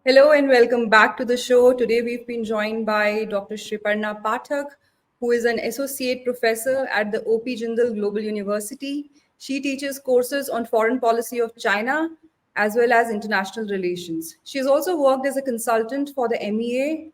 Hello and welcome back to the show. Today we've been joined by Dr. Sriparna Pathak, who is an associate professor at the OP Jindal Global University. She teaches courses on foreign policy of China as well as international relations. She has also worked as a consultant for the MEA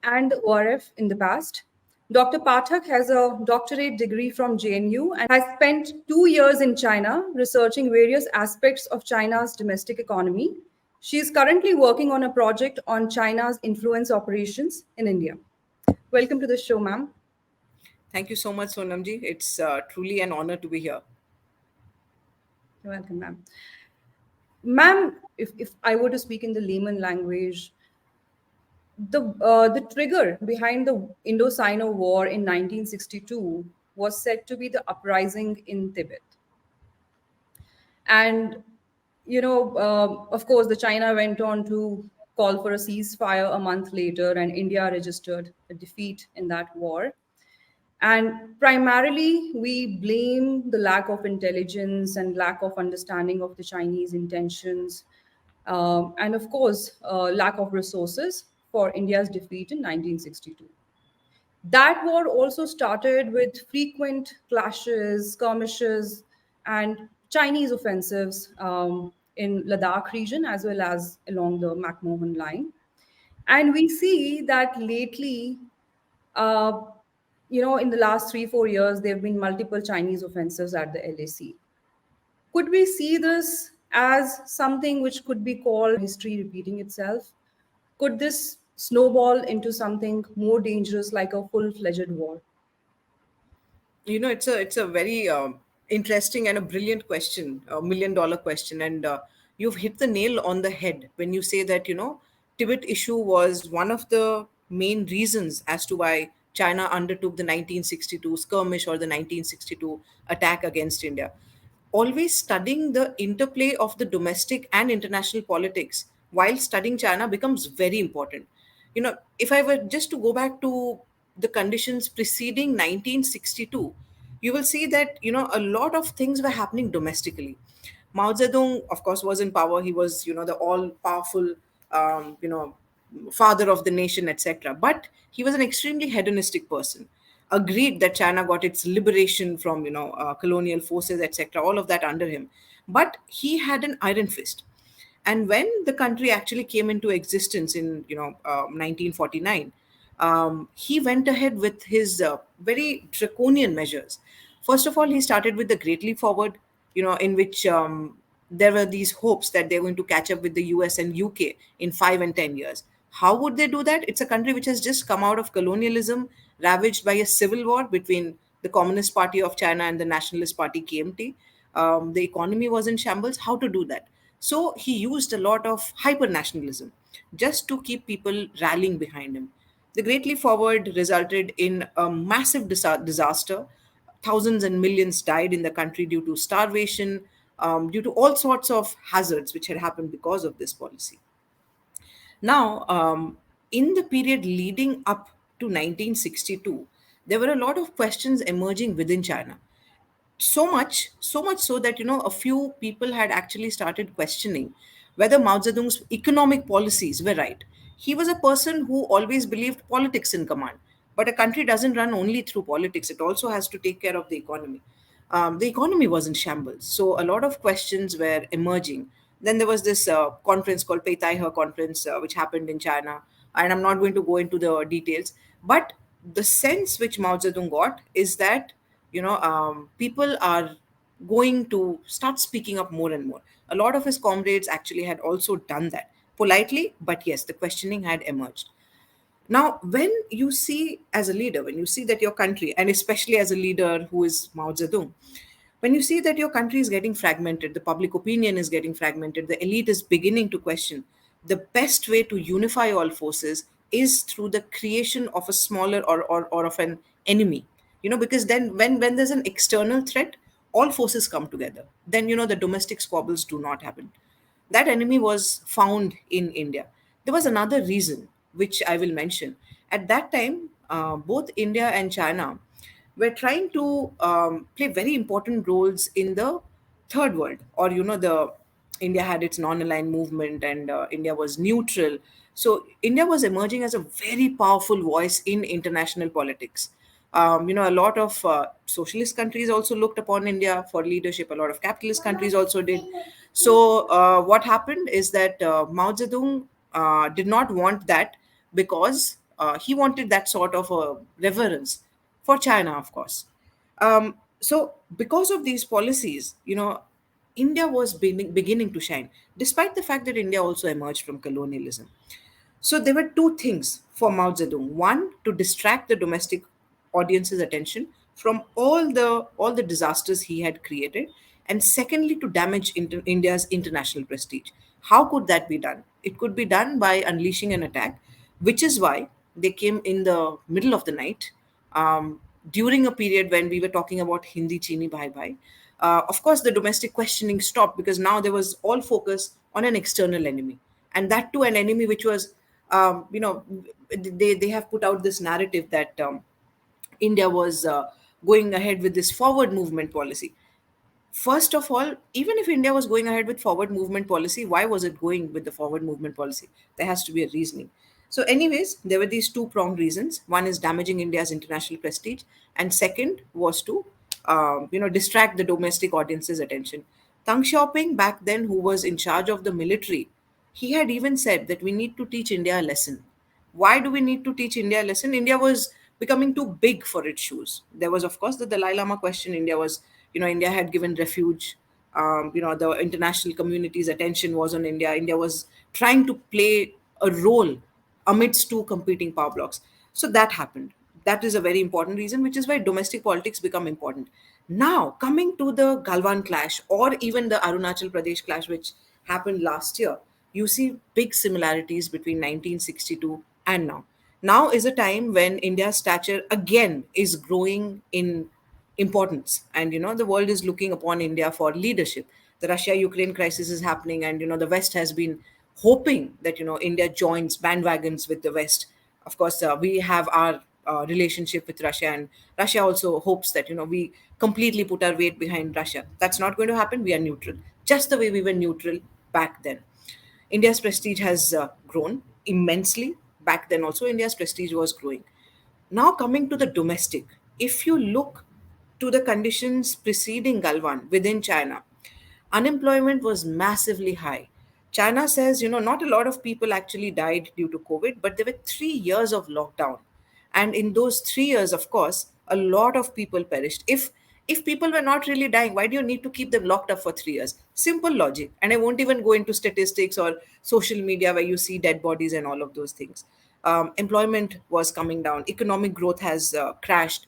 and the ORF in the past. Dr. Pathak has a doctorate degree from JNU and has spent 2 years in China researching various aspects of China's domestic economy. She is currently working on a project on China's influence operations in India. Welcome to the show, ma'am. Thank you so much, Sonamji. It's truly an honor to be here. You're welcome, ma'am. Ma'am, if I were to speak in the layman language, the trigger behind the Indo-Sino War in 1962 was said to be the uprising in Tibet. And, of course, the China went on to call for a ceasefire a month later, and India registered a defeat in that war. And primarily, we blame the lack of intelligence and lack of understanding of the Chinese intentions, and of course, lack of resources for India's defeat in 1962. That war also started with frequent clashes, skirmishes, and Chinese offensives in Ladakh region as well as along the McMahon line. And we see that lately, uh, in the last 3, 4 years, there have been multiple Chinese offensives at the LAC. Could we see this as something which could be called history repeating itself? Could this snowball into something more dangerous like a full-fledged war? It's a very interesting and a brilliant question, a $1 million question, and you've hit the nail on the head when you say that Tibet issue was one of the main reasons as to why China undertook the 1962 skirmish or the 1962 attack against India. Always studying the interplay of the domestic and international politics while studying China becomes very important. If I were just to go back to the conditions preceding 1962, you will see that, a lot of things were happening domestically. Mao Zedong, of course, was in power. He was, the all powerful, father of the nation, etc. But he was an extremely hedonistic person. Agreed that China got its liberation from, colonial forces, etc. All of that under him. But he had an iron fist. And when the country actually came into existence in 1949, he went ahead with his very draconian measures. First of all, he started with the Great Leap Forward, in which there were these hopes that they're going to catch up with the US and UK in 5 and 10 years. How would they do that? It's a country which has just come out of colonialism, ravaged by a civil war between the Communist Party of China and the Nationalist Party KMT. The economy was in shambles. How to do that? So he used a lot of hyper nationalism just to keep people rallying behind him. The Great Leap Forward resulted in a massive disaster. Thousands and millions died in the country due to starvation, due to all sorts of hazards which had happened because of this policy. Now, in the period leading up to 1962, there were a lot of questions emerging within China. So much so that a few people had actually started questioning whether Mao Zedong's economic policies were right. He was a person who always believed politics in command, but a country doesn't run only through politics, it also has to take care of the economy. The economy was in shambles, so a lot of questions were emerging. Then there was this conference called Peitaihe conference, which happened in China, and I'm not going to go into the details, but the sense which Mao Zedong got is that people are going to start speaking up more and more. A lot of his comrades actually had also done that politely, but yes, the questioning had emerged. Now, when you see as a leader, when you see that your country, and especially as a leader who is Mao Zedong, when you see that your country is getting fragmented, the public opinion is getting fragmented, the elite is beginning to question, the best way to unify all forces is through the creation of a smaller or of an enemy. Because then when there's an external threat, all forces come together. Then, the domestic squabbles do not happen. That enemy was found in India. There was another reason, which I will mention. At that time, both India and China were trying to play very important roles in the third world, or the India had its non-aligned movement, and India was neutral. So India was emerging as a very powerful voice in international politics. A lot of socialist countries also looked upon India for leadership. A lot of capitalist countries also did. So what happened is that Mao Zedong did not want that, because he wanted that sort of a reverence for China, of course. So because of these policies, India was beginning to shine, despite the fact that India also emerged from colonialism. So there were two things for Mao Zedong. One, to distract the domestic audience's attention from all the disasters he had created, and secondly, to damage India's international prestige. How could that be done? It could be done by unleashing an attack, which is why they came in the middle of the night, during a period when we were talking about Hindi Chini Bhai Bhai. Of course, the domestic questioning stopped, because now there was all focus on an external enemy, and that too an enemy which was, um, you know, they have put out this narrative that India was going ahead with this forward movement policy. First of all, even if India was going ahead with forward movement policy, why was it going with the forward movement policy? There has to be a reasoning. So, anyways, there were these two pronged reasons. One is damaging India's international prestige, and second was to, distract the domestic audience's attention. Tang Xiaoping back then, who was in charge of the military, he had even said that we need to teach India a lesson. Why do we need to teach India a lesson? India was becoming too big for its shoes. There was, of course, the Dalai Lama question. India had given refuge. The international community's attention was on India. India was trying to play a role amidst two competing power blocks. So that happened. That is a very important reason, which is why domestic politics become important. Now, coming to the Galwan clash, or even the Arunachal Pradesh clash, which happened last year, you see big similarities between 1962 and now. Now is a time when India's stature again is growing in importance, and the world is looking upon India for leadership. The Russia Ukraine crisis is happening, and the West has been hoping that India joins bandwagons with the West. Of course, we have our relationship with Russia, and Russia also hopes that we completely put our weight behind Russia. That's not going to happen. We are neutral, just the way we were neutral back then. India's prestige has grown immensely. Back then also, India's prestige was growing. Now, coming to the domestic, if you look to the conditions preceding Galwan within China, unemployment was massively high. China says, not a lot of people actually died due to COVID, but there were 3 years of lockdown. And in those 3 years, of course, a lot of people perished. If people were not really dying, why do you need to keep them locked up for 3 years? Simple logic. And I won't even go into statistics or social media where you see dead bodies and all of those things. Employment was coming down. Economic growth has crashed.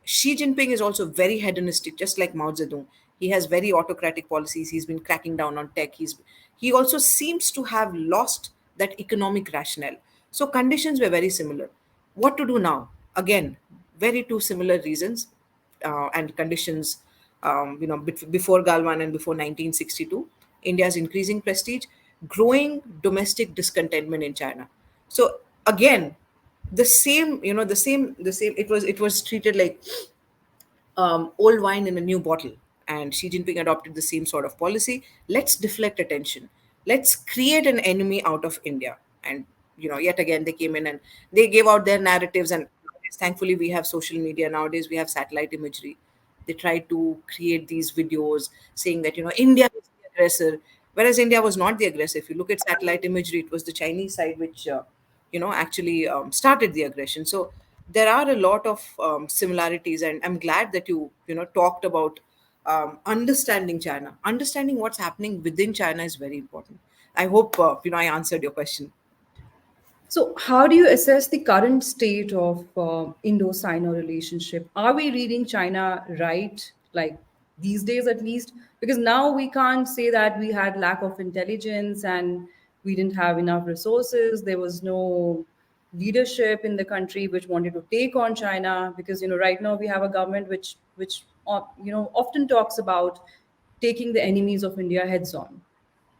Xi Jinping is also very hedonistic, just like Mao Zedong. He has very autocratic policies. He's been cracking down on tech. He also seems to have lost that economic rationale. So conditions were very similar. What to do now? Again, very two similar reasons and conditions. Before Galwan and before 1962, India's increasing prestige, growing domestic discontentment in China. So again, the same. It was treated like old wine in a new bottle. And Xi Jinping adopted the same sort of policy. Let's deflect attention. Let's create an enemy out of India. And yet again, they came in and they gave out their narratives. And nowadays, thankfully, we have social media. Nowadays, we have satellite imagery. They tried to create these videos saying that India is the aggressor, whereas India was not the aggressor. If you look at satellite imagery, it was the Chinese side which actually started the aggression. So there are a lot of similarities, and I'm glad that you talked about understanding China. Understanding what's happening within China is very important. I hope I answered your question. So, how do you assess the current state of Indo-Sino relationship? Are we reading China right, like these days at least? Because now we can't say that we had lack of intelligence and we didn't have enough resources. There was no leadership in the country which wanted to take on China. Because right now we have a government which often talks about taking the enemies of India heads on.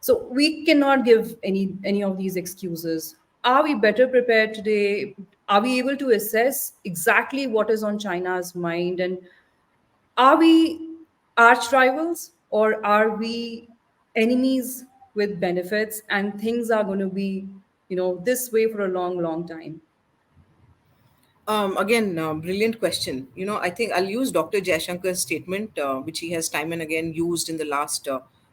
So we cannot give any of these excuses. Are we better prepared today? Are we able to assess exactly what is on China's mind? And are we arch rivals, or are we enemies with benefits, and things are going to be, this way for a long, long time. Again, brilliant question. I think I'll use Dr. Jayashankar's statement, which he has time and again used in the last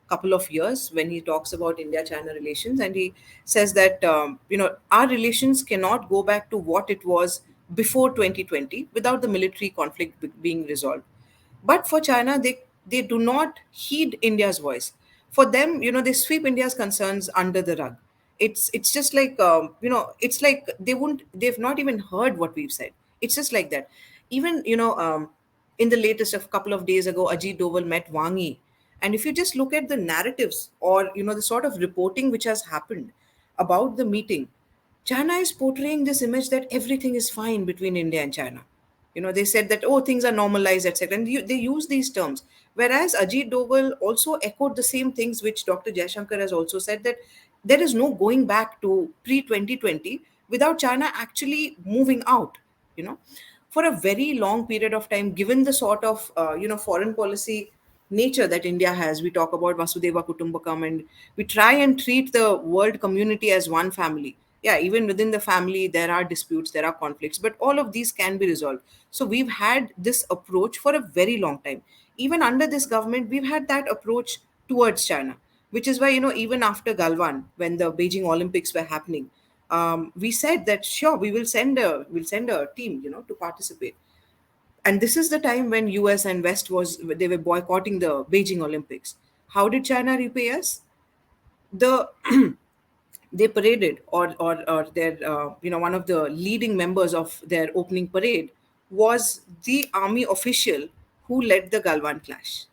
couple of years when he talks about India-China relations, and he says that our relations cannot go back to what it was before 2020 without the military conflict being resolved. But for China, they do not heed India's voice. For them, they sweep India's concerns under the rug. It's just like it's like they've not even heard what we've said. It's just like that. Even in the latest of couple of days ago, Ajit Doval met Wang Yi, and if you just look at the narratives or the sort of reporting which has happened about the meeting, China is portraying this image that everything is fine between India and China. They said that, oh, things are normalized, etc. And they use these terms. Whereas Ajit Doval also echoed the same things which Dr. Jaishankar has also said, that there is no going back to pre 2020 without China actually moving out. You know, for a very long period of time, given the sort of foreign policy nature that India has, we talk about Vasudeva Kutumbakam, and we try and treat the world community as one family. Yeah, even within the family, there are disputes, there are conflicts, but all of these can be resolved. So we've had this approach for a very long time. Even under this government, we've had that approach towards China, which is why, even after Galwan, when the Beijing Olympics were happening, we said that sure, we'll send a team, to participate. And this is the time when US and West was they were boycotting the Beijing Olympics. How did China repay us? The they paraded, or their one of the leading members of their opening parade was the army official who led the Galwan clash.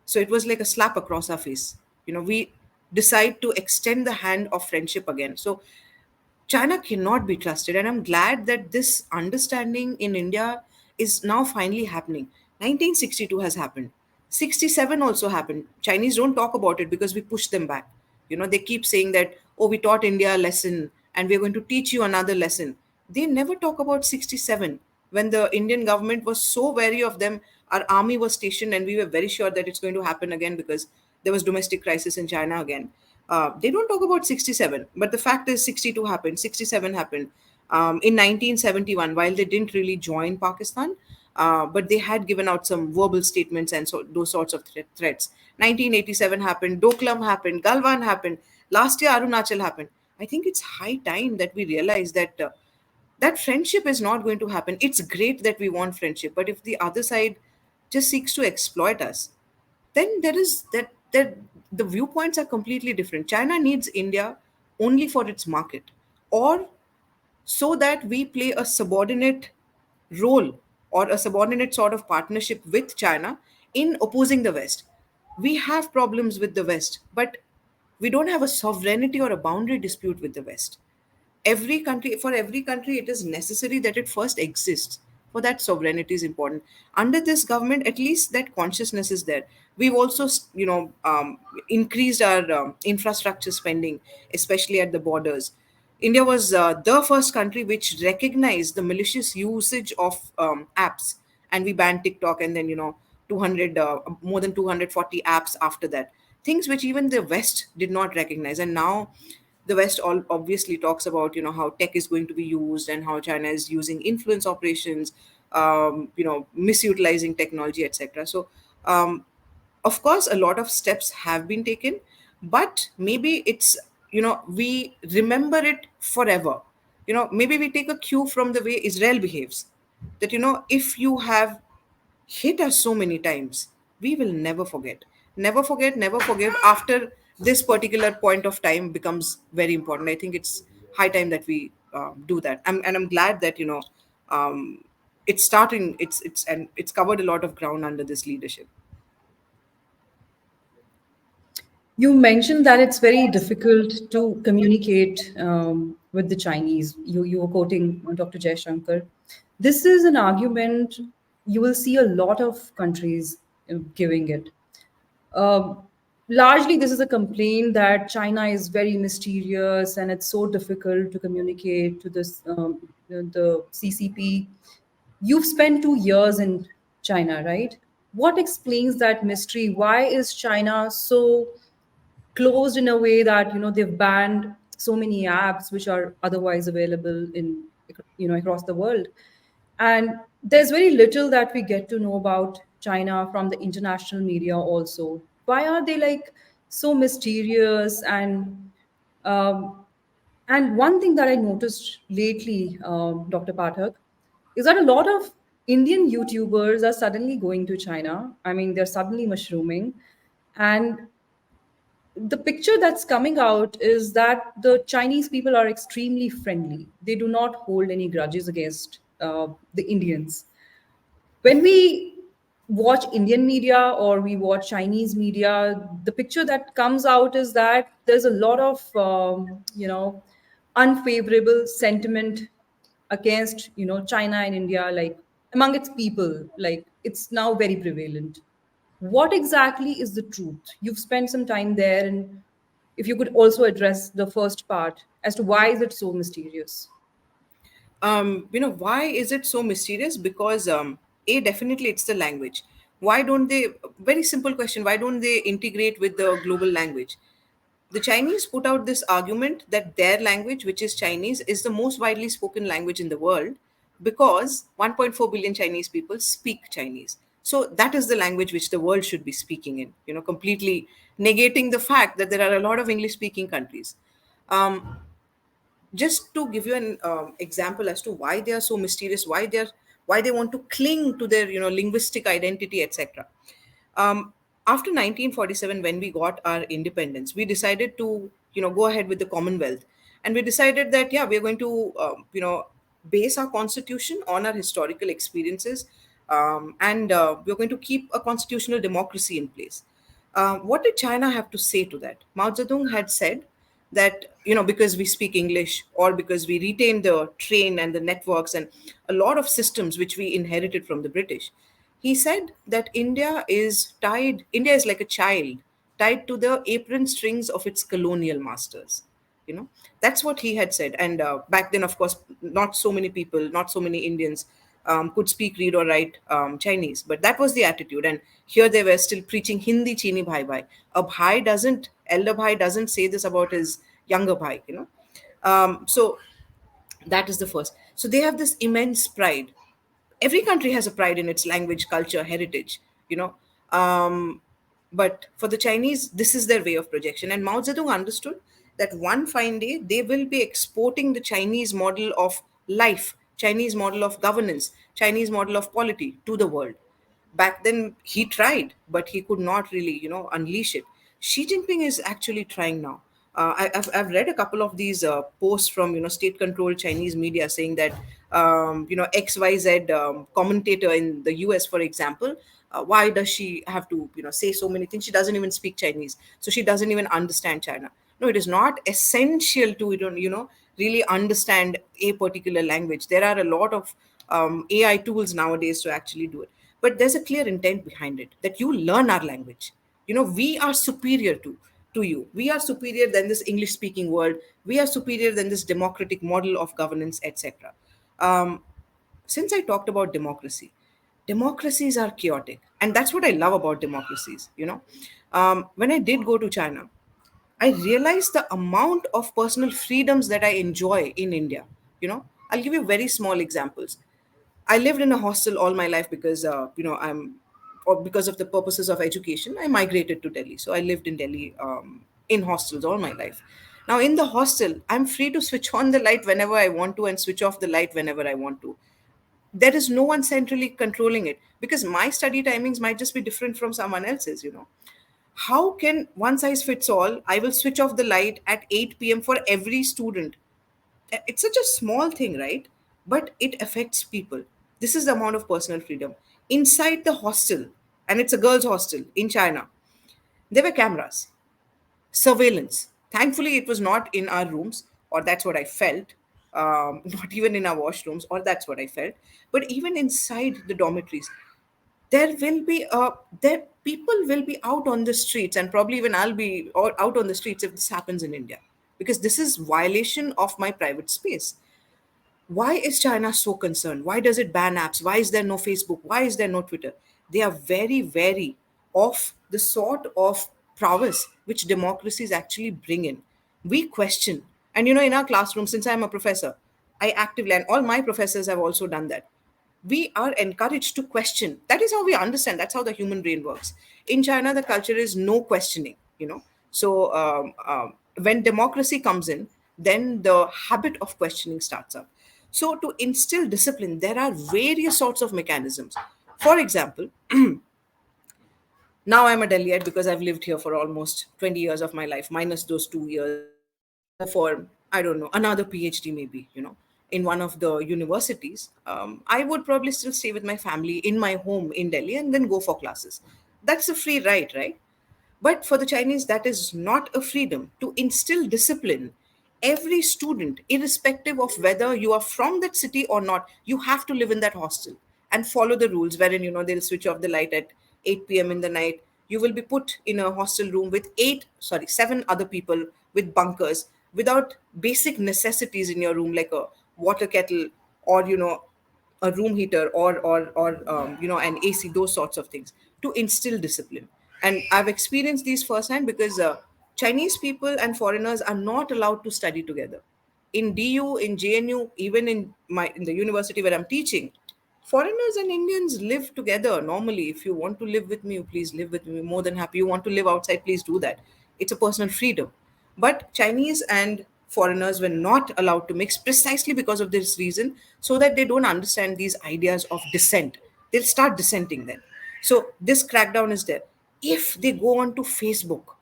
So it was like a slap across our face. We decide to extend the hand of friendship again. So China cannot be trusted. And I'm glad that this understanding in India is now finally happening. 1962 has happened. 67 also happened. Chinese don't talk about it because we push them back. They keep saying that, oh, we taught India a lesson and we're going to teach you another lesson. They never talk about 67 when the Indian government was so wary of them. Our army was stationed and we were very sure that it's going to happen again because there was domestic crisis in China again. They don't talk about 67, but the fact is 62 happened, 67 happened. In 1971, while they didn't really join Pakistan, but they had given out some verbal statements and so those sorts of threats. 1987 happened, Doklam happened, Galwan happened, last year Arunachal happened. I think it's high time that we realize that that friendship is not going to happen. It's great that we want friendship, but if the other side just seeks to exploit us, then there is that the viewpoints are completely different. China needs India only for its market, or so that we play a subordinate role or a subordinate sort of partnership with China in opposing the West. We have problems with the West, but we don't have a sovereignty or a boundary dispute with the West. Every country it is necessary that it first exists. For that, sovereignty is important. Under this government, at least that consciousness is there. We've also increased our infrastructure spending, especially at the borders. India was the first country which recognized the malicious usage of apps, and we banned TikTok, and then 200 more than 240 apps after that. Things which even the West did not recognize, and now the West all obviously talks about how tech is going to be used and how China is using influence operations, misutilizing technology, etc. So um, of course a lot of steps have been taken, but maybe it's we remember it forever. Maybe we take a cue from the way Israel behaves, that if you have hit us so many times, we will never forget. Never forget, never forgive. After this particular point of time becomes very important. I think it's high time that we do that. And I'm glad that it's starting. It's covered a lot of ground under this leadership. You mentioned that it's very difficult to communicate with the Chinese. You were quoting Dr. Jaishankar. This is an argument you will see a lot of countries giving it. Um, Largely, this is a complaint that China is very mysterious and it's so difficult to communicate to the CCP. You've spent 2 years in China, right? What explains that mystery? Why is China so closed in a way that they've banned so many apps which are otherwise available in across the world. And there's very little that we get to know about China from the international media also. Why are they like so mysterious? And one thing that I noticed lately, Dr. Pathak, is that a lot of Indian YouTubers are suddenly going to China. I mean, they're suddenly mushrooming. And the picture that's coming out is that the Chinese people are extremely friendly. They do not hold any grudges against the Indians. When we watch Indian media or we watch Chinese media, the picture that comes out is that there's a lot of unfavorable sentiment against China and India, like among its people. Like it's now very prevalent. What exactly is the truth? You've spent some time there, and if you could also address the first part as to why is it so mysterious. Why is it so mysterious? Because definitely it's the language. Why don't they? Very simple question. Why don't they integrate with the global language? The Chinese put out this argument that their language, which is Chinese, is the most widely spoken language in the world because 1.4 billion Chinese people speak Chinese. So that is the language which the world should be speaking in. Completely negating the fact that there are a lot of English speaking countries. Um, just to give you an example as to why they are so mysterious, why they want to cling to their linguistic identity, etc. After 1947, when we got our independence, we decided to go ahead with the Commonwealth, and we decided that yeah, we're going to base our constitution on our historical experiences, and we're going to keep a constitutional democracy in place. What did China have to say to that? Mao Zedong had said that because we speak English, or because we retain the train and the networks and a lot of systems which we inherited from the British, he said that India is like a child tied to the apron strings of its colonial masters. you know that's what he had said. And back then, of course, not so many people, not so many Indians could speak, read, or write Chinese, but that was the attitude. And here they were still preaching Hindi chini bhai bhai. A bhai doesn't Elder bhai doesn't say this about his younger bhai. So that is the first. So they have this immense pride. Every country has a pride in its language, culture, heritage, you know. Um, but for the Chinese, this is their way of projection. And Mao Zedong understood that one fine day they will be exporting the Chinese model of life, Chinese model of governance, Chinese model of polity to the world. Back then he tried, but he could not really unleash it. Xi Jinping is actually trying now. I've read a couple of these posts from state controlled Chinese media saying that XYZ commentator in the US, for example, why does she have to say so many things? She doesn't even speak Chinese, so she doesn't even understand China. No, it is not essential to really understand a particular language. There are a lot of AI tools nowadays to actually do it, but there's a clear intent behind it, that you learn our language. We are superior to you. We are superior than this English speaking world. We are superior than this democratic model of governance, etc. um, since I talked about democracy, democracies are chaotic, and that's what I love about democracies. When I did go to China, I realized the amount of personal freedoms that I enjoy in India. I'll give you very small examples. I lived in a hostel all my life because, or because of the purposes of education, I migrated to Delhi. So I lived in Delhi in hostels all my life. Now, in the hostel, I'm free to switch on the light whenever I want to and switch off the light whenever I want to. There is no one centrally controlling it, because my study timings might just be different from someone else's. How can one size fits all? I will switch off the light at 8 p.m. for every student. It's such a small thing, right? But it affects people. This is the amount of personal freedom inside the hostel. And it's a girls hostel in China. There were cameras, surveillance. Thankfully it was not in our rooms, or that's what I felt. Not even in our washrooms, or that's what I felt. But even inside the dormitories, there will be there people will be out on the streets, and probably even I'll be out on the streets if this happens in India, because this is violation of my private space. Why is China so concerned? Why does it ban apps? Why is there no Facebook? Why is there no Twitter? They are very, very of the sort of prowess which democracies actually bring in. We question. And you know, in our classroom, since I'm a professor, I actively, and all my professors have also done that, we are encouraged to question. That is how we understand. That's how the human brain works. In China, the culture is no questioning, you know. So when democracy comes in, then the habit of questioning starts up. So to instill discipline, there are various sorts of mechanisms. For example, now I'm a Delhiite because I've lived here for almost 20 years of my life, minus those 2 years where I go for, I don't know, another PhD maybe, you know, in one of the universities. I would probably still stay with my family in my home in Delhi and then go for classes. That's a free right, right? But for the Chinese, that is not a freedom. To instill discipline, every student, irrespective of whether you are from that city or not, you have to live in that hostel and follow the rules, wherein, you know, they'll switch off the light at 8 p.m. in the night. You will be put in a hostel room with seven other people with bunkers without basic necessities in your room, like a water kettle or, you know, a room heater or you know, an AC, those sorts of things, to instill discipline. And I've experienced these firsthand because Chinese people and foreigners are not allowed to study together. In DU, in JNU, even in the university where I'm teaching, foreigners and Indians live together normally. If you want to live with me, please live with me. More than happy. You want to live outside, please do that. It's a personal freedom. But Chinese and foreigners were not allowed to mix precisely because of this reason, so that they don't understand these ideas of dissent. They'll start dissenting then. So this crackdown is there. If they go on to Facebook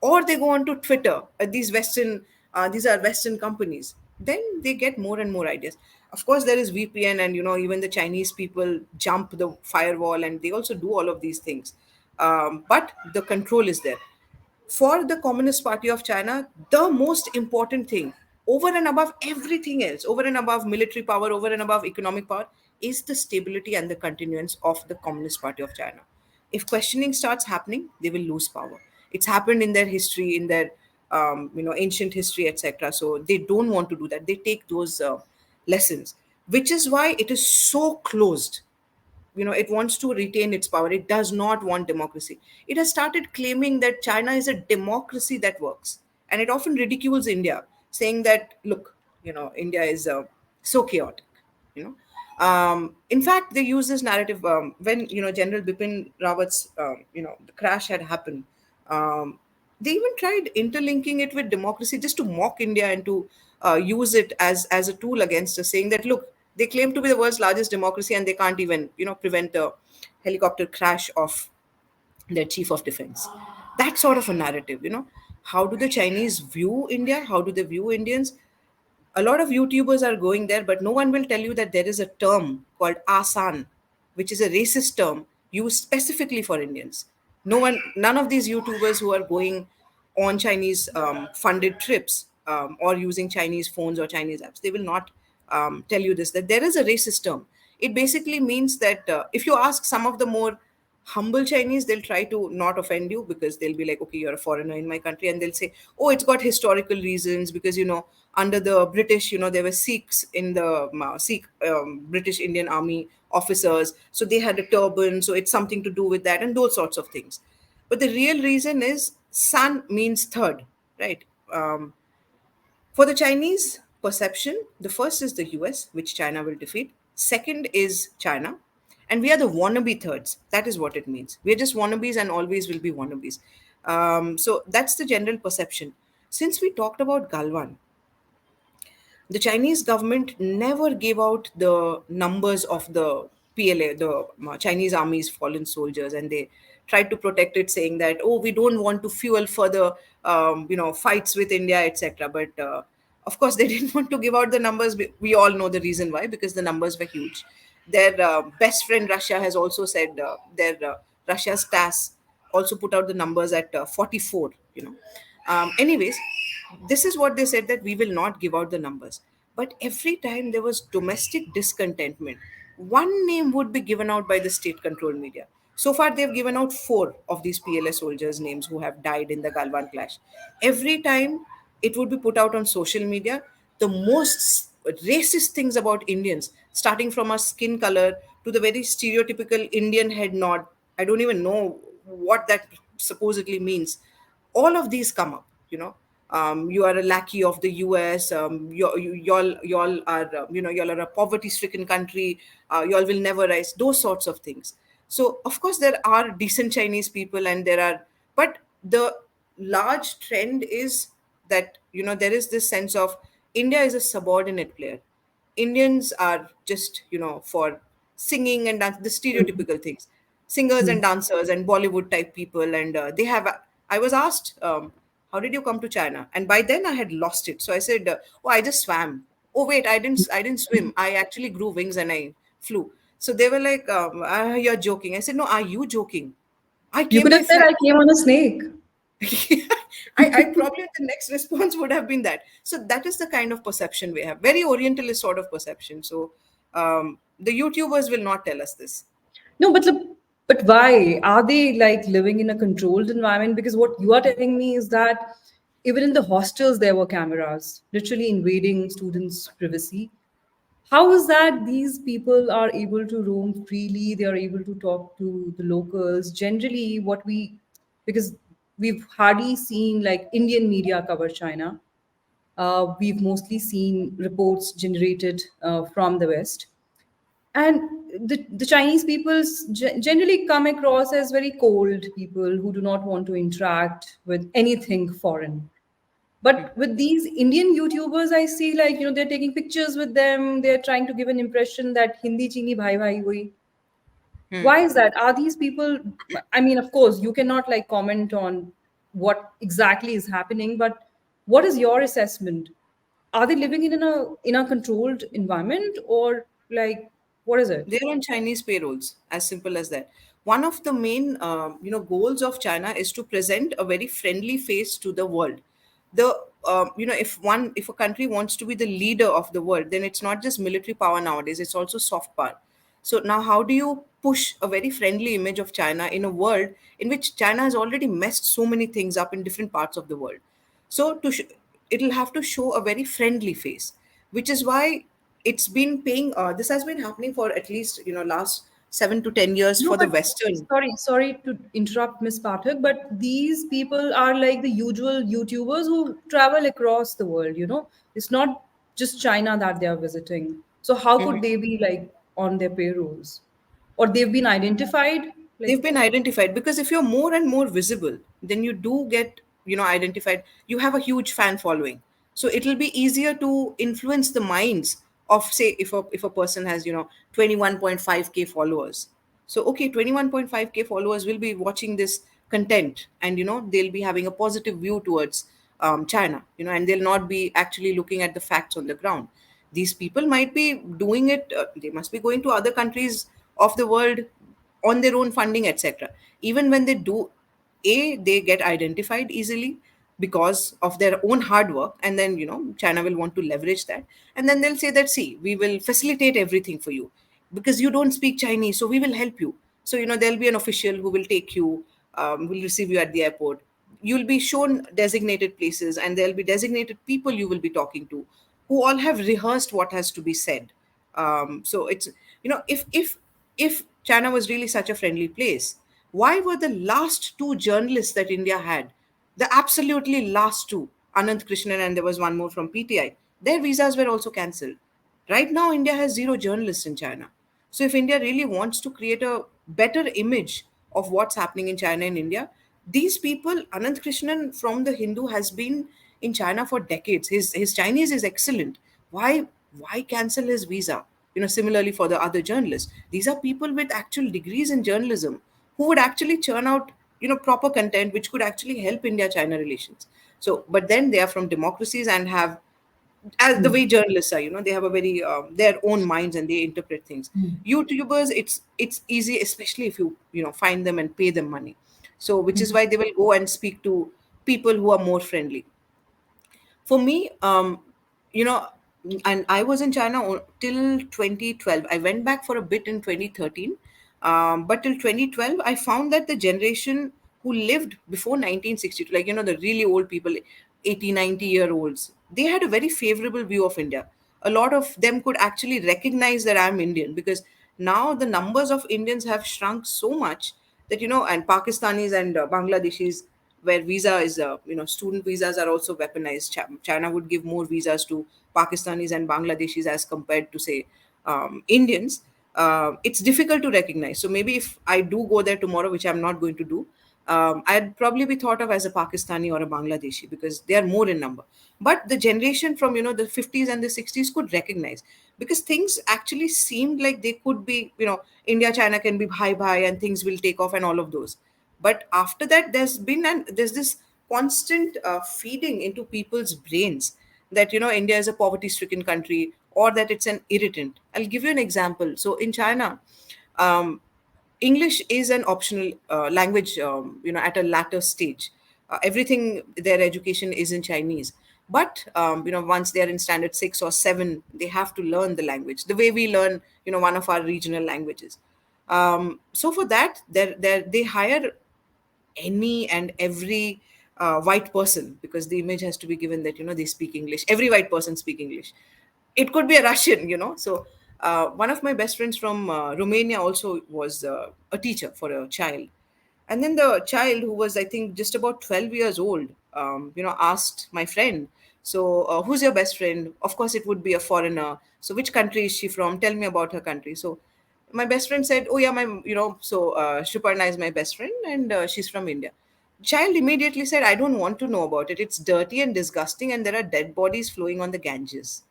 or they go on to Twitter, these are Western companies, then they get more and more ideas. Of course, there is VPN, and you know, even the Chinese people jump the firewall, and they also do all of these things. But the control is there. For the Communist Party of China, the most important thing, over and above everything else, over and above military power, over and above economic power, is the stability and the continuance of the Communist Party of China. If questioning starts happening, they will lose power. It's happened in their history, in their you know, ancient history, etc. So they don't want to do that. They take those lessons, which is why it is so closed. You know, it wants to retain its power. It does not want democracy. It has started claiming that China is a democracy that works, and it often ridicules India, saying that, look, you know, India is so chaotic, you know. In fact, they use this narrative when, you know, General Bipin Rawat's you know, the crash had happened. um, they even tried interlinking it with democracy just to mock India and to use it as a tool against us, saying that, look, they claim to be the world's largest democracy and they can't even, you know, prevent a helicopter crash of their chief of defense. That sort of a narrative, you know. How do the Chinese view India? How do they view Indians? A lot of YouTubers are going there, but no one will tell you that there is a term called Asan, which is a racist term used specifically for Indians. None of these YouTubers who are going on Chinese funded trips or using Chinese phones or Chinese apps, they will not tell you this, that there is a racist term. It basically means that if you ask some of the more humble Chinese, they'll try to not offend you because they'll be like, okay, you're a foreigner in my country. And they'll say, oh, it's got historical reasons because, you know, under the British, you know, there were Sikhs in the Sikh British Indian Army officers. So they had a turban. So it's something to do with that and those sorts of things. But the real reason is San means third, right? For the Chinese perception, the first is the US, which China will defeat. Second is China. And we are the wannabe thirds. That is what it means. We are just wannabes and always will be wannabes. So that's the general perception. Since we talked about Galwan, the Chinese government never gave out the numbers of the PLA, the Chinese Army's fallen soldiers, and they tried to protect it, saying that, oh, we don't want to fuel further, you know, fights with India, etc. But of course, they didn't want to give out the numbers. We all know the reason why, because the numbers were huge. Their best friend Russia has also said their Russia's TASS also put out the numbers at 44. You know, anyways, this is what they said, that we will not give out the numbers. But every time there was domestic discontentment, one name would be given out by the state controlled media. So far, they've given out four of these PLA soldiers' names who have died in the Galwan clash. Every time it would be put out on social media, the most racist things about Indians, starting from our skin color to the very stereotypical Indian head nod. I don't even know what that supposedly means, all of these come up, you are a lackey of the US, y'all are, y'all are a poverty stricken country, y'all will never rise, those sorts of things. So of course there are decent Chinese people, and there are, but the large trend is that, there is this sense of India is a subordinate player. Indians are just, for singing and dance, the stereotypical things, singers and dancers and Bollywood type people. And they have, I was asked, how did you come to China? And by then I had lost it. So I said, oh, I just swam. Oh, wait, I didn't swim. I actually grew wings and I flew. So they were like, you're joking. I said, no, are you joking? I You came could have by said, flight. I came on a snake. I probably the next response would have been that. So that is the kind of perception we have. Very Orientalist sort of perception. So the YouTubers will not tell us this. No, but why? Are they like living in a controlled environment? Because what you are telling me is that even in the hostels there were cameras, literally invading students' privacy. How is that these people are able to roam freely? They are able to talk to the locals. Generally, because we've hardly seen like Indian media cover China. We've mostly seen reports generated from the West. And the Chinese people generally come across as very cold people who do not want to interact with anything foreign. But with these Indian YouTubers, I see like, they're taking pictures with them. They're trying to give an impression that Hindi chini bhai bhai hui. Why is that? Are these people, I mean, of course, you cannot like comment on what exactly is happening, but what is your assessment? Are they living in a controlled environment, or like what is it? They're on Chinese payrolls, as simple as that. One of the main, goals of China is to present a very friendly face to the world. The if a country wants to be the leader of the world, then it's not just military power nowadays; it's also soft power. So now, how do you push a very friendly image of China in a world in which China has already messed so many things up in different parts of the world? So it'll have to show a very friendly face, which is why it's been paying. This has been happening for at least last 7 to 10 years No, for the but Western. sorry to interrupt, Miss Pathak, but these people are like the usual YouTubers who travel across the world, It's not just China that they are visiting. So how could they be like on their payrolls? Or they've been identified? They've Like, been identified because if you're more and more visible, then you do get identified. You have a huge fan following, so it'll be easier to influence the minds of, say, if a person has 21.5k followers. So okay, 21.5k followers will be watching this content, and they'll be having a positive view towards China, and they'll not be actually looking at the facts on the ground. These people might be doing it, they must be going to other countries of the world on their own funding, etc. Even when they do, they get identified easily because of their own hard work, and then China will want to leverage that, and then they'll say that, see, we will facilitate everything for you because you don't speak Chinese, so we will help you. So there'll be an official who will take you, will receive you at the airport. You'll be shown designated places, and there'll be designated people you will be talking to, who all have rehearsed what has to be said. So it's, if China was really such a friendly place, why were the last two journalists that India had, the absolutely last two, Anand Krishnan and there was one more from PTI, their visas were also cancelled? Right now, India has zero journalists in China. So if India really wants to create a better image of what's happening in China and India, these people, Anand Krishnan from the Hindu has been in China for decades. His Chinese is excellent. Why cancel his visa? Similarly for the other journalists. These are people with actual degrees in journalism who would actually churn out proper content which could actually help India-China relations. So, but then they are from democracies and have, as the way journalists are, they have a very their own minds and they interpret things. YouTubers, it's easy, especially if you find them and pay them money. So which is why they will go and speak to people who are more friendly. For me, you know and I was in China till 2012. I went back for a bit in 2013, but till 2012 I found that the generation who lived before 1962, like the really old people, 80, 90 year olds, they had a very favorable view of India. A lot of them could actually recognize that I'm Indian, because now the numbers of Indians have shrunk so much that, and Pakistanis and Bangladeshis, where visa is, student visas are also weaponized. China would give more visas to Pakistanis and Bangladeshis as compared to, say, Indians. It's difficult to recognize. So maybe if I do go there tomorrow, which I'm not going to do, I'd probably be thought of as a Pakistani or a Bangladeshi because they are more in number. But the generation from, the 50s and the 60s could recognize, because things actually seemed like they could be, India China can be bhai bhai and things will take off and all of those. But after that, there's this constant feeding into people's brains that, India is a poverty stricken country, or that it's an irritant. I'll give you an example. So in China, um, English is an optional language, at a latter stage. Everything, their education is in Chinese. But, once they are in standard 6 or 7, they have to learn the language the way we learn, one of our regional languages. So for that, they hire any and every white person, because the image has to be given that, they speak English. Every white person speak English. It could be a Russian, so one of my best friends from Romania also was a teacher for a child. And then the child, who was, I think, just about 12 years old, asked my friend, so who's your best friend? Of course, it would be a foreigner. So which country is she from? Tell me about her country. So my best friend said, oh yeah, Sriparna is my best friend, and she's from India. Child immediately said, I don't want to know about it. It's dirty and disgusting, and there are dead bodies flowing on the Ganges.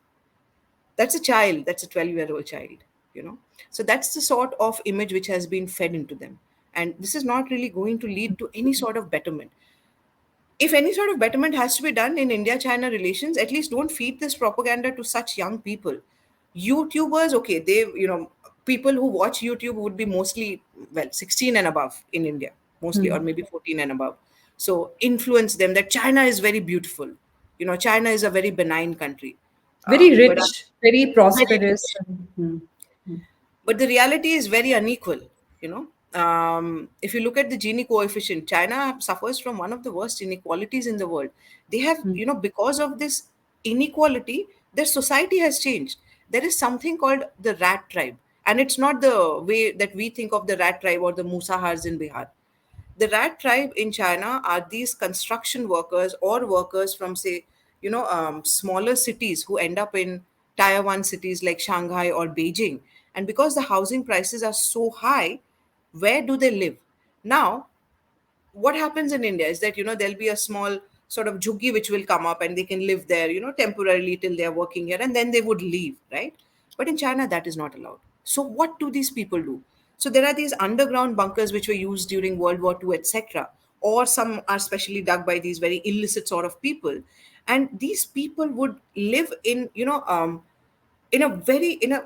That's a child. That's a 12-year-old child, you know. So that's the sort of image which has been fed into them. And this is not really going to lead to any sort of betterment. If any sort of betterment has to be done in India China relations, at least don't feed this propaganda to such young people. YouTubers, okay, people who watch YouTube would be mostly, well, 16 and above in India, mostly, or Hmm. maybe 14 and above. So influence them that China is very beautiful. China is a very benign country. Very But rich, very very prosperous. rich, Hmm. but the reality is very unequal. If you look at the Gini coefficient, China suffers from one of the worst inequalities in the world. They have, Hmm. because of this inequality, their society has changed. There is something called the rat tribe, and it's not the way that we think of the rat tribe or the Musahars in Bihar. The rat tribe in China are these construction workers or workers from, say, smaller cities who end up in tier 1 cities like Shanghai or Beijing. And because the housing prices are so high, where do they live? Now, what happens in India is that, there'll be a small sort of jhuggi which will come up, and they can live there, temporarily till they're working here, and then they would leave, right? But in China, that is not allowed. So what do these people do? So there are these underground bunkers which were used during World War II, etc. Or some are specially dug by these very illicit sort of people. And these people would live in, in a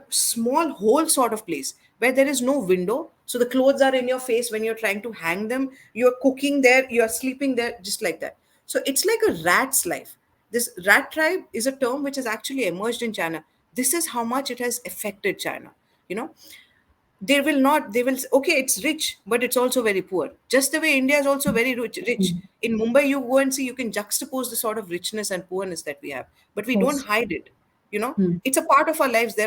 small hole sort of place where there is no window, so the clothes are in your face when you're trying to hang them, you're cooking there, you're sleeping there, just like that. So it's like a rat's life. This rat tribe is a term which has actually emerged in China. This is how much it has affected China. you know they will okay, it's rich, but it's also very poor, just the way India is also very rich. Hmm. In Mumbai, you go and see, you can juxtapose the sort of richness and poorness that we have, but Of we don't course. hide it. Hmm. It's a part of our lives. The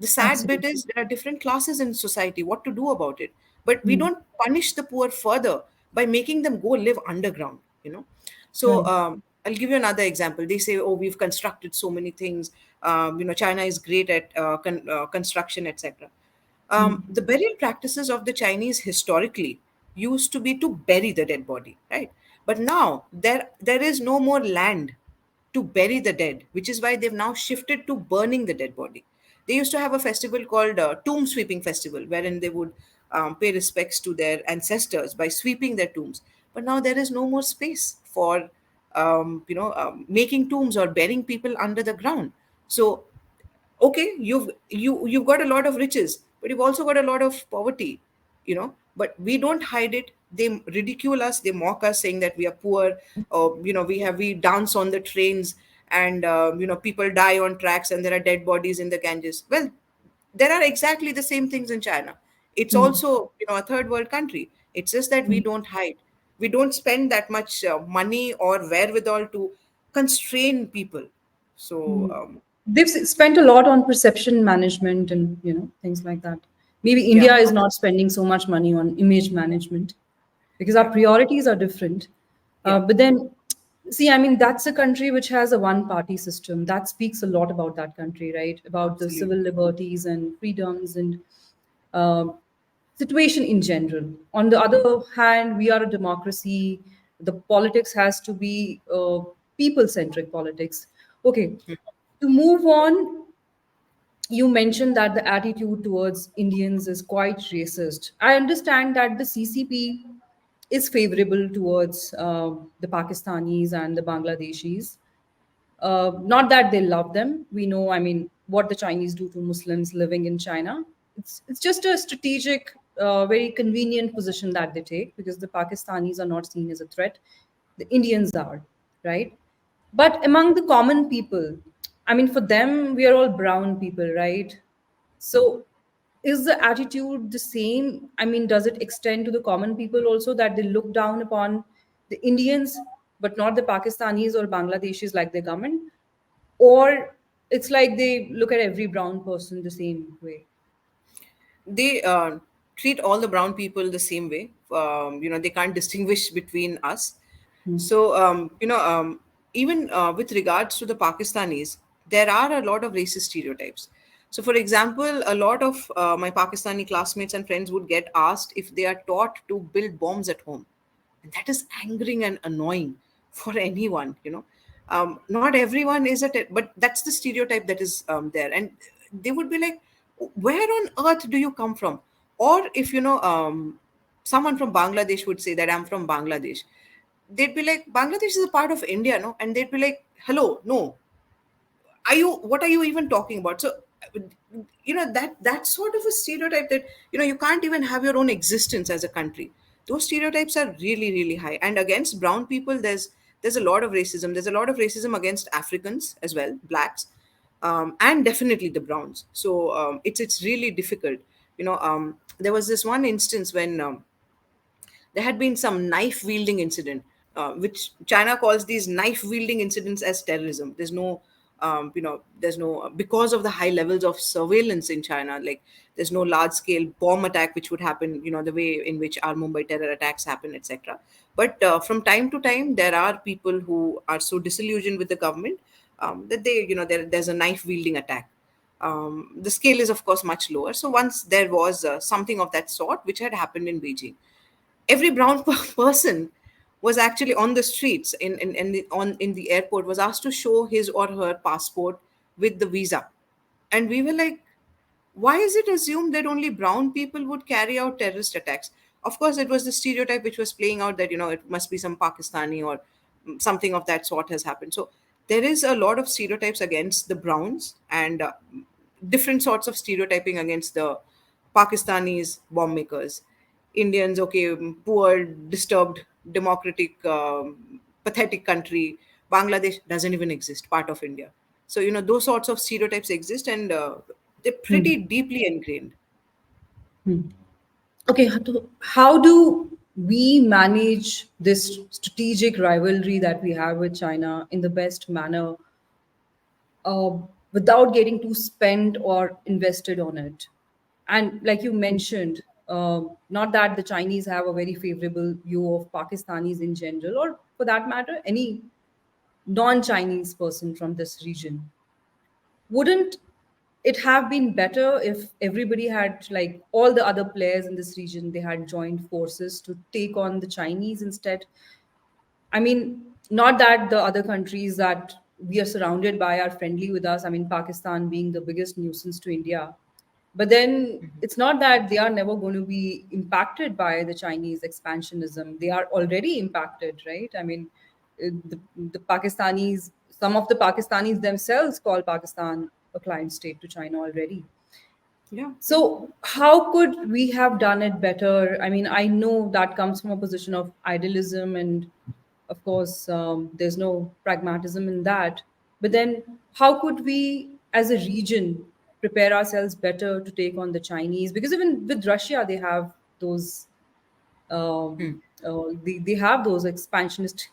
sad bit Absolutely. is there are different classes in society. What to do about it? But we Hmm. don't punish the poor further by making them go live underground. So Right. I'll give you another example. They say, oh, we've constructed so many things. China is great at construction, etc. Hmm. The burial practices of the Chinese historically used to be to bury the dead body, right? But now there is no more land to bury the dead, which is why they've now shifted to burning the dead body. They used to have a festival called Tomb Sweeping Festival, wherein they would pay respects to their ancestors by sweeping their tombs. But now there is no more space for making tombs or burying people under the ground. So okay, you've got a lot of riches, but you've also got a lot of poverty. But we don't hide it. They ridicule us, they mock us, saying that we are poor, or we dance on the trains, and people die on tracks, and there are dead bodies in the Ganges. Well, there are exactly the same things in China. It's Hmm. also a third world country. It's just that we Hmm. don't hide. We don't spend that much money or wherewithal to constrain people. So Hmm. They've spent a lot on perception management and things like that. Maybe yeah. India is not spending so much money on image management. because our Yeah, priorities are different. yeah, But then, see, I mean, that's a country which has a one party system. That speaks a lot about that country, right? About the civil absolutely. liberties and freedoms and uh, situation in general. On the other hand, we are a democracy. The politics has to be people centric politics. Okay, to move on, you mentioned that the attitude towards Indians is quite racist. I understand that the CCP is favorable towards the Pakistanis and the Bangladeshis. Not that they love them. We know, I mean, what the Chinese do to Muslims living in China. It's just a strategic, very convenient position that they take because the Pakistanis are not seen as a threat. The Indians are, right? But among the common people, I mean, for them, we are all brown people, right? So, is the attitude the same? I mean, does it extend to the common people also that they look down upon the Indians, but not the Pakistanis or Bangladeshis like their government? Or it's like they look at every brown person the same way? They treat all the brown people the same way. They can't distinguish between us. So, even with regards to the Pakistanis, there are a lot of racist stereotypes. So, for example, a lot of my Pakistani classmates and friends would get asked if they are taught to build bombs at home. And that is angering and annoying for anyone. Not everyone is at it, but that's the stereotype that is there. And they would be like, where on earth do you come from? Or if someone from Bangladesh would say that I'm from Bangladesh, they'd be like, Bangladesh is a part of India, no? And they'd be like, hello, no, what are you even talking about? So that sort of a stereotype that you can't even have your own existence as a country. Those stereotypes are really, really high. And against brown people, there's a lot of racism. There's a lot of racism against Africans as well, blacks, and definitely the browns. So it's really difficult. There was this one instance when there had been some knife wielding incident, which China calls these knife wielding incidents as terrorism. There's no, because of the high levels of surveillance in China, like there's no large scale bomb attack which would happen, the way in which our Mumbai terror attacks happen, etc. But from time to time, there are people who are so disillusioned with the government that there's a knife wielding attack. The scale is, of course, much lower. So once there was something of that sort which had happened in Beijing, every brown person was actually on the streets in the airport, was asked to show his or her passport with the visa. And we were like, why is it assumed that only brown people would carry out terrorist attacks? Of course, it was the stereotype which was playing out that it must be some Pakistani or something of that sort has happened. So there is a lot of stereotypes against the browns, and different sorts of stereotyping against the Pakistanis, bomb makers, Indians, okay, poor, disturbed, democratic, pathetic country. Bangladesh doesn't even exist, part of India. So, those sorts of stereotypes exist, and they're Hmm. pretty deeply ingrained. Okay, how do we manage this strategic rivalry that we have with China in the best manner uh, without getting too spent or invested on it? And like you mentioned, not that the Chinese have a very favorable view of Pakistanis in general, or for that matter, any non Chinese person from this region. Wouldn't it have been better if everybody had, like all the other players in this region, they had joined forces to take on the Chinese instead? I mean, not that the other countries that we are surrounded by are friendly with us. I mean, Pakistan being the biggest nuisance to India. But then it's not that they are never going to be impacted by the Chinese expansionism. They are already impacted, right? I mean, the Pakistanis, some of the Pakistanis themselves call Pakistan a client state to China already. Yeah, yeah. So, how could we have done it better? I mean, I know that comes from a position of idealism, and of course, there's no pragmatism in that. But then, how could we, as a region, prepare ourselves better to take on the Chinese? Because even with Russia, they have those. They have those expansionist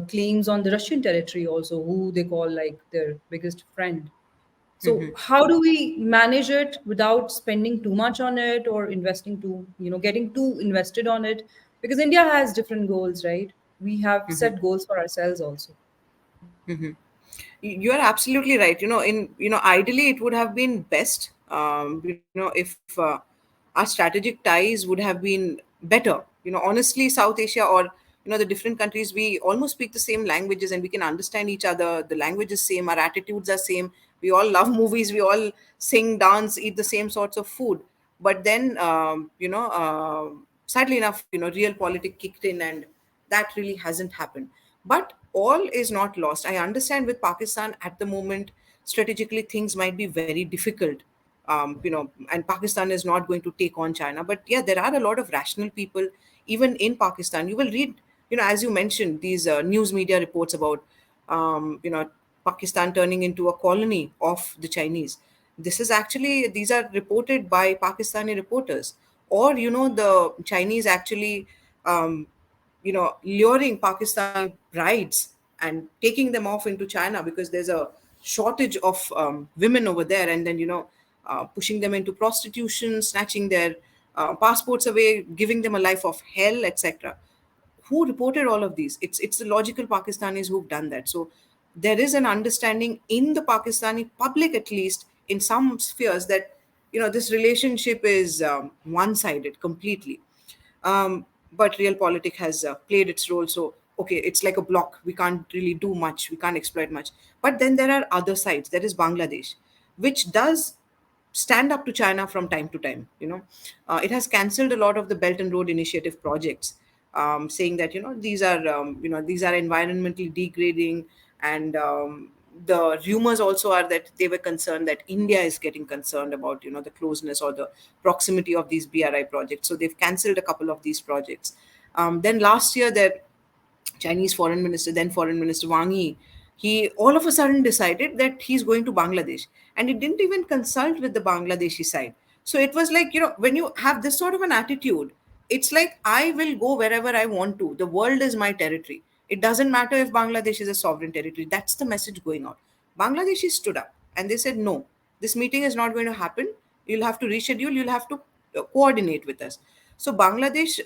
claims on the Russian territory also, who they call like their biggest friend. So how do we manage it without spending too much on it or investing too, getting too invested on it? Because India has different goals, right? We have set goals for ourselves also. You are absolutely right. Ideally it would have been best, if our strategic ties would have been better. Honestly, South Asia, or the different countries, we almost speak the same languages and we can understand each other. The language is same, our attitudes are same. We all love movies, we all sing, dance, eat the same sorts of food. But then, sadly enough, real politics kicked in, and that really hasn't happened. But all is not lost. I understand with Pakistan at the moment, strategically things might be very difficult. And Pakistan is not going to take on China. But yeah, there are a lot of rational people even in Pakistan. You will read, as you mentioned, these news media reports about, Pakistan turning into a colony of the Chinese. These are reported by Pakistani reporters. Or, the Chinese actually, luring Pakistani brides and taking them off into China because there's a shortage of women over there, and then pushing them into prostitution, snatching their passports away, giving them a life of hell, etc. Who reported all of these? It's the logical Pakistanis who've done that. So there is an understanding in the Pakistani public, at least in some spheres, that this relationship is one-sided completely. But realpolitik has played its role. So okay, it's like a block. We can't really do much. We can't exploit much. But then there are other sides. There is Bangladesh, which does stand up to China from time to time. It has cancelled a lot of the Belt and Road Initiative projects, saying that these are environmentally degrading, and the rumors also are that they were concerned that India is getting concerned about the closeness or the proximity of these BRI projects. So they've cancelled a couple of these projects. Then last year, there Chinese foreign minister, then foreign minister Wang Yi, he all of a sudden decided that he's going to Bangladesh, and he didn't even consult with the Bangladeshi side. So it was like, when you have this sort of an attitude, it's like, I will go wherever I want to. The world is my territory. It doesn't matter if Bangladesh is a sovereign territory. That's the message going out. Bangladeshi stood up and they said, no, this meeting is not going to happen. You'll have to reschedule, you'll have to coordinate with us. So Bangladesh,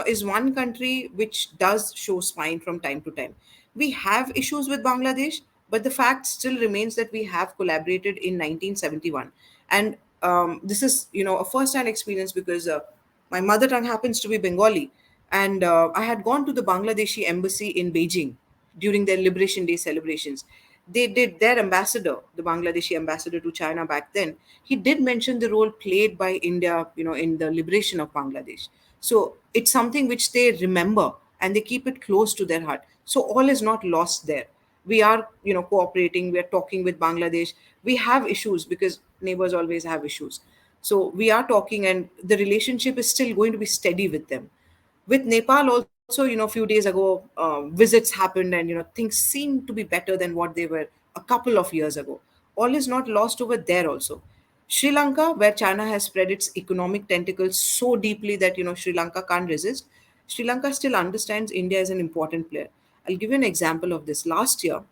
is one country which does show spine from time to time. We have issues with Bangladesh, but the fact still remains that we have collaborated in 1971. And this is, a first-hand experience because my mother tongue happens to be Bengali. And I had gone to the Bangladeshi embassy in Beijing during their Liberation Day celebrations. They did, their ambassador, the Bangladeshi ambassador to China back then, he did mention the role played by India, in the liberation of Bangladesh. So it's something which they remember and they keep it close to their heart. So all is not lost there. We are, cooperating, we are talking with Bangladesh. We have issues because neighbors always have issues. So we are talking, and the relationship is still going to be steady with them. With Nepal also, a few days ago, visits happened, and things seem to be better than what they were a couple of years ago. All is not lost over there also. Sri Lanka, where China has spread its economic tentacles so deeply that Sri Lanka can't resist, Sri Lanka still understands India as an important player. I'll give you an example of this. Last year,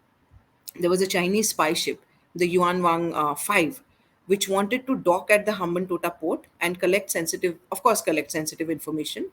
there was a Chinese spy ship, the Yuanwang 5, which wanted to dock at the Hambantota port and collect sensitive information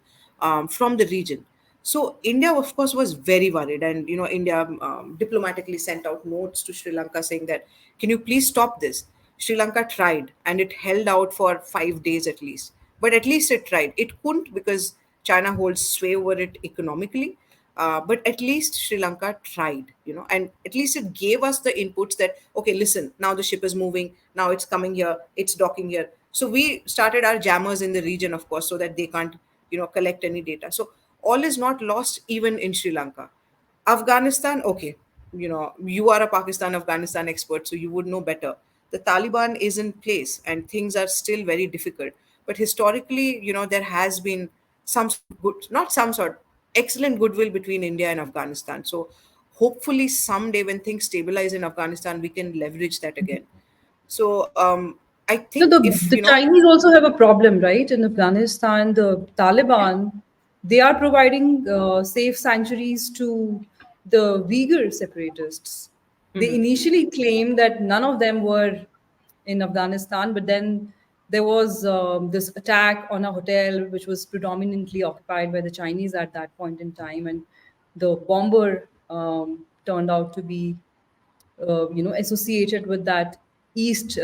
from the region. So India, of course, was very worried, and India diplomatically sent out notes to Sri Lanka saying that, can you please stop this? Sri Lanka tried, and it held out for 5 days at least. But at least it tried. It couldn't because China holds sway over it economically. But at least Sri Lanka tried, and at least it gave us the inputs that, okay, listen, now the ship is moving, now it's coming here, it's docking here. So we started our jammers in the region, of course, so that they can't, collect any data. So all is not lost even in Sri Lanka. Afghanistan, okay, you are a Pakistan Afghanistan expert, so you would know better. The Taliban is in place and things are still very difficult. But historically, there has been some sort of good, not some sort, excellent goodwill between India and Afghanistan. So hopefully someday when things stabilize in Afghanistan, we can leverage that again. So I No, think if, the Chinese also have a problem, right? In Afghanistan, the yeah. Taliban, they are providing safe sanctuaries to the Uyghur separatists. They initially claimed that none of them were in Afghanistan, but then There was this attack on a hotel which was predominantly occupied by the Chinese at that point in time, and the bomber turned out to be, associated with that East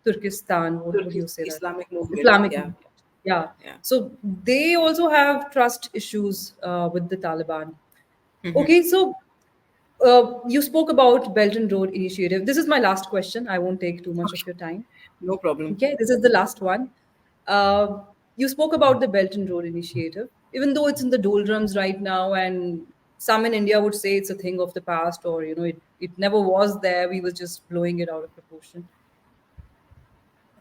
Turkestan. What do Turkish you say that? Islamic movement. Islamic Yeah, movement. Yeah. yeah. So they also have trust issues with the Taliban. Okay, so you spoke about Belt and Road Initiative. This is my last question. I won't take too much of Okay, your time. no problem. Okay, this is the last one. Uh, you spoke about the Belt and Road Initiative, even though it's in the doldrums right now, and some in India would say it's a thing of the past, or it never was there. We were just blowing it out of proportion.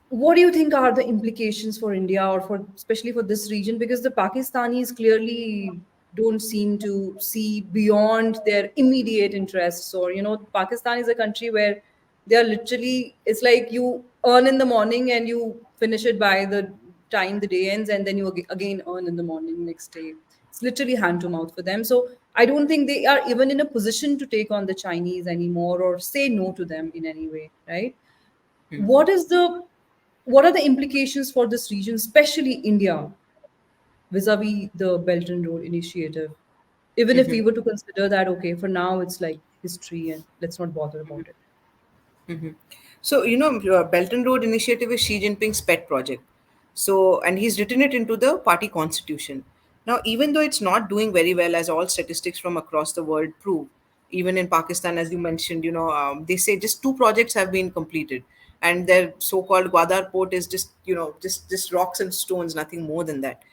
What do you think are the implications for India, or for especially for this region? Because the Pakistanis clearly don't seem to see beyond their immediate interests. Or, Pakistan is a country where they are literally, it's like you earn in the morning and you finish it by the time the day ends, and then you again earn in the morning next day. It's literally hand to mouth for them. So I don't think they are even in a position to take on the Chinese anymore or say no to them in any way, right? what is the what are the implications for this region, especially India, vis-a-vis the Belt and Road Initiative? Even if we were to consider that, okay, for now it's like history and let's not bother about it. So, Belt and Road Initiative is Xi Jinping's pet project. So, and he's written it into the party constitution. Now, even though it's not doing very well, as all statistics from across the world prove, even in Pakistan, as you mentioned, they say just two projects have been completed, and their so-called Gwadar port is just, just rocks and stones, nothing more than that.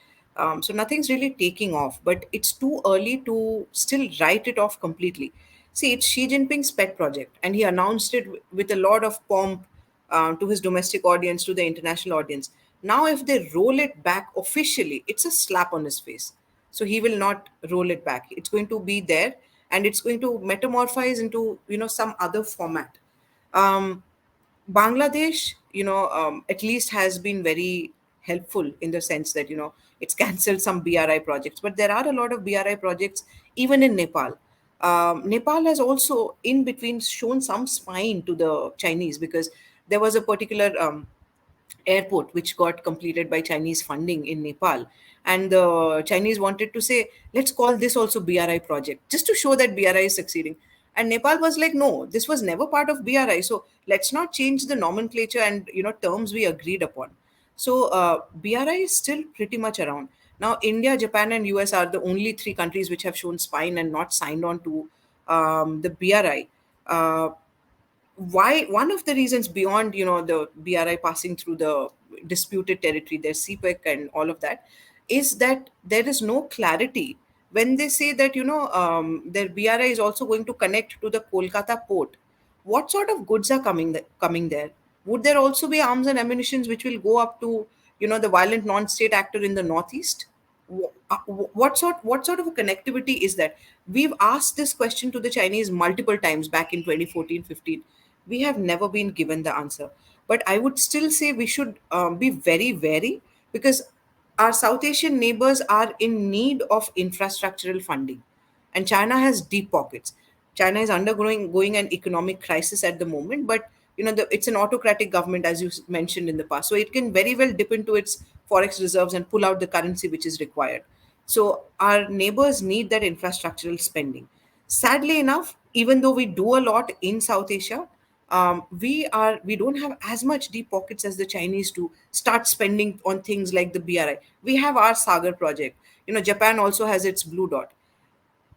So nothing's really taking off, but it's too early to still write it off completely. See, it's Xi Jinping's pet project, and he announced it with a lot of pomp to his domestic audience, to the international audience. Now, if they roll it back officially, it's a slap on his face. So he will not roll it back. It's going to be there, and it's going to metamorphose into some other format. Um, Bangladesh, at least has been very helpful in the sense that, it's cancelled some BRI projects, but there are a lot of BRI projects even in Nepal. Nepal has also, in between, shown some spine to the Chinese because there was a particular airport which got completed by Chinese funding in Nepal. And the Chinese wanted to say, let's call this also BRI project, just to show that BRI is succeeding. And Nepal was like, no, this was never part of BRI. So let's not change the nomenclature and terms we agreed upon. So BRI is still pretty much around. Now, India, Japan, and US are the only three countries which have shown spine and not signed on to the BRI. Why one of the reasons beyond the BRI passing through the disputed territory, their CPEC and all of that, is that there is no clarity when they say that their BRI is also going to connect to the Kolkata port. What sort of goods are coming there? Would there also be arms and ammunitions which will go up to the violent non-state actor in the northeast? What sort of a connectivity is that? We've asked this question to the Chinese multiple times back in 2014, 15. We have never been given the answer. But I would still say we should be very wary because our South Asian neighbors are in need of infrastructural funding, and China has deep pockets. China is undergoing going an economic crisis at the moment, but it's an autocratic government, as you mentioned in the past, so it can very well dip into its forex reserves and pull out the currency which is required. So our neighbors need that infrastructural spending. Sadly enough, even though we do a lot in South Asia, we don't have as much deep pockets as the Chinese do. Start spending on things like the BRI. We have our Sagar project. Japan also has its Blue Dot.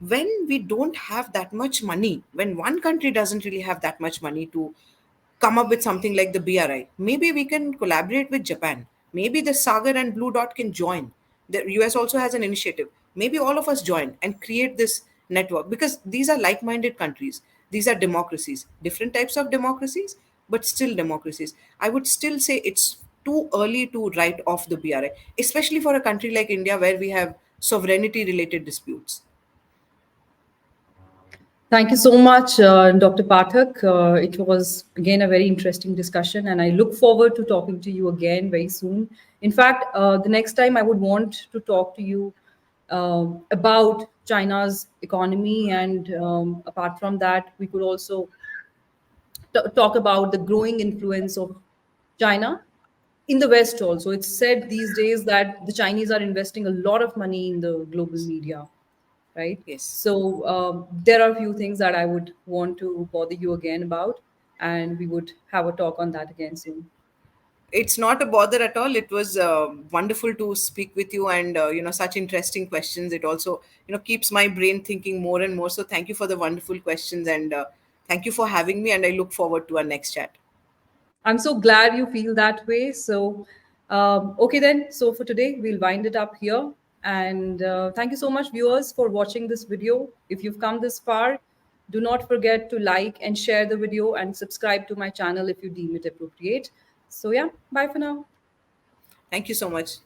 When we don't have that much money, when one country doesn't really have that much money to come up with something like the BRI, maybe we can collaborate with Japan. Maybe the Sagar and Blue Dot can join. The US also has an initiative. Maybe all of us join and create this network because these are like minded countries. These are democracies, different types of democracies, but still democracies. I would still say it's too early to write off the BRI, especially for a country like India where we have sovereignty related disputes. Thank you so much, Dr. Pathak. It was again a very interesting discussion, and I look forward to talking to you again very soon. In fact, the next time I would want to talk to you about China's economy, and apart from that, we could also talk about the growing influence of China in the West also. It's said these days that the Chinese are investing a lot of money in the global media, right? Yes. So there are a few things that I would want to bother you again about, and we would have a talk on that again soon. It's not a bother at all. It was wonderful to speak with you, and such interesting questions. It also keeps my brain thinking more and more. So thank you for the wonderful questions, and thank you for having me, and I look forward to our next chat. I'm so glad you feel that way. So, okay, then. So, for today, we'll wind it up here. And thank you so much, viewers, for watching this video. If you've come this far, do not forget to like and share the video and subscribe to my channel if you deem it appropriate. So, yeah, bye for now. Thank you so much.